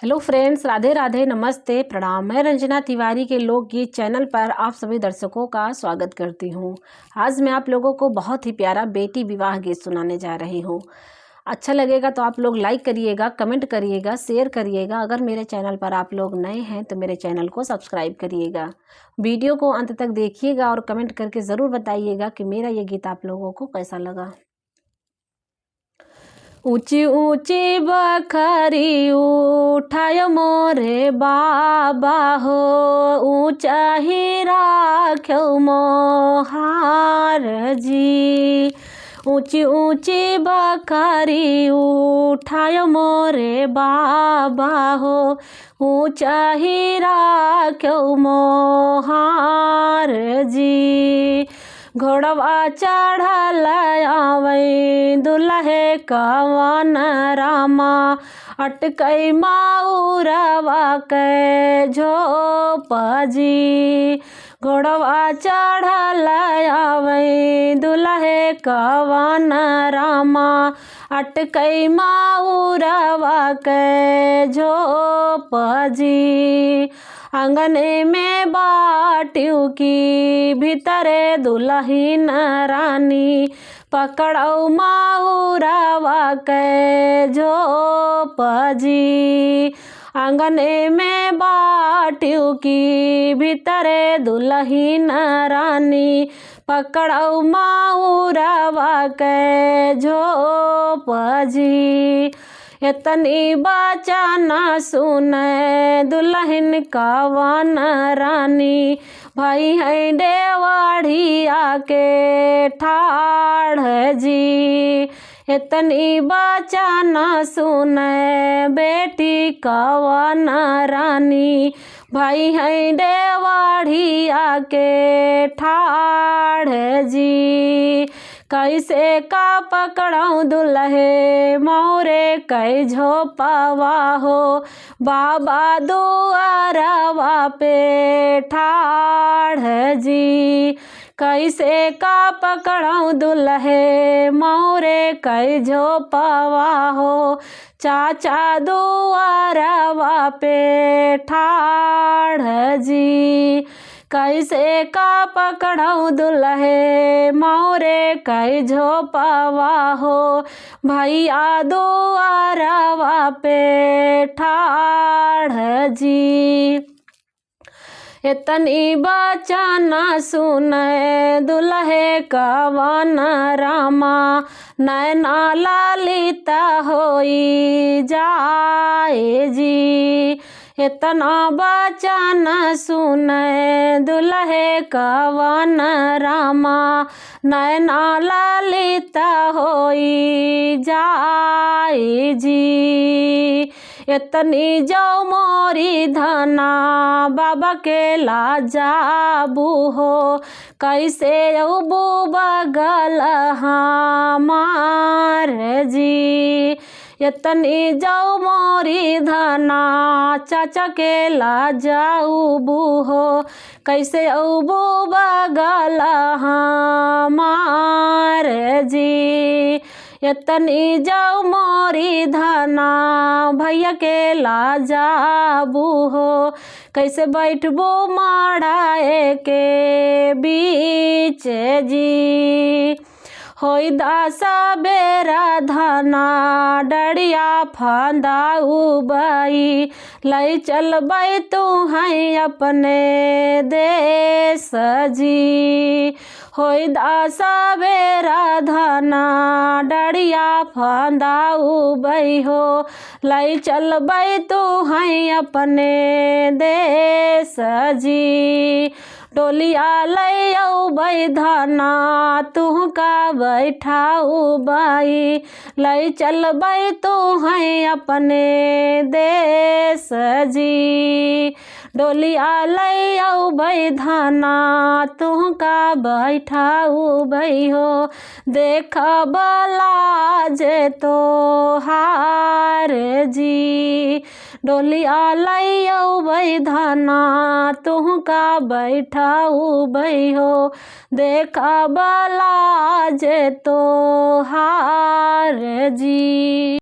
Hello friends, Radhe Radhe, नमस्ते, प्रणाम। मैं रंजना तिवारी के लोकगीत चैनल पर आप सभी दर्शकों का स्वागत करती हूँ। आज मैं आप लोगों को बहुत ही प्यारा बेटी विवाह गीत सुनाने जा रही हूँ। अच्छा लगेगा तो आप लोग लाइक करिएगा, कमेंट करिएगा, शेयर करिएगा। अगर मेरे चैनल पर आप लोग नए हैं तो मेरे चैनल को सब्सक्राइब करिएगा। वीडियो को अंत तक देखिएगा और कमेंट करके ज़रूर बताइएगा कि मेरा ये गीत आप लोगों को कैसा लगा। ऊंची ऊंची बखरी उठाय मोरे बाबा हो, ऊंचा ही राख्यो मोहार जी। ऊंची ऊंची बखरी उठाय मोरे बाबा हो, ऊंचा ही राख्यो मोहार जी। घोड़वा चढ़ल आवै दुल्हे कवन रामा, अटकई माउरवा के झोप जी। घोड़वा चढ़ल आवै दुल्हे कवन रामा, अटकई माउरवा के झोप जी। आंगने में बाटियों की भीतरे दुल्हीन रानी, पकड़ौ माउरवा के झोप जी। आंगने में बाटियों की भीतरे दुल्हीन रानी, पकड़ौ माउरवा के झोप जी। इतनी बचन सुने दुल्हन कवन रानी, भाई है देवढ़िया के ठाढ़ जी। इतनी बचन सुने बेटी कवन रानी, भाई है देवढ़िया के ठाढ़ जी। कैसे का पकड़ौ दुल्हे मोरे कै झोपवा हो, बाबा दुआरवा पे ठाढ़ जी। कैसे का पकड़ौ दुल्हे मोरे कै झोपवा हो, चाचा दुआरवा पे ठाढ़ जी। कैसे का पकड़ौ दुल्हे मोरे कै झोपवा हो, भैया दुआरवा पे ठाढ़ जी। इतनी बचन सुने दुल्हे कवन रामा, नैना ललिता होई जाए जी। इतना बचन सुने दुल्हे कवन रामा, नैना ललिता होई जाए जी। इतनी जो मोरी धना बाबा के लाजाबू हो, कैसे अबू बगल हमार जी। इतनी जो मोरी धना चाचा के लाजाबू हो, कैसे अबू बगल हमार जी। इतनी जो मोरी धना भैया के लाजाबू हो, कैसे बैठबो माड़ाए के बीच जी। होई दासा बेरा धना डड़िया फंदाऊ बई, लई चलबै तू है अपने देश जी। होई दासा बेरा धना डड़िया फंदाऊ बई हो, लई चलबै तू है अपने देश जी। डोलिया लई अउबै धना तू का बैठाऊ बई, लई चलबै तू है अपने देश जी। डोलिया लई अउबै धना तू का बैठाऊ बई हो, देख बलाज तोहार जी। डोलिया लई अउबै धना तू का बैठाऊ बई हो, देख बलाज तोहार जी।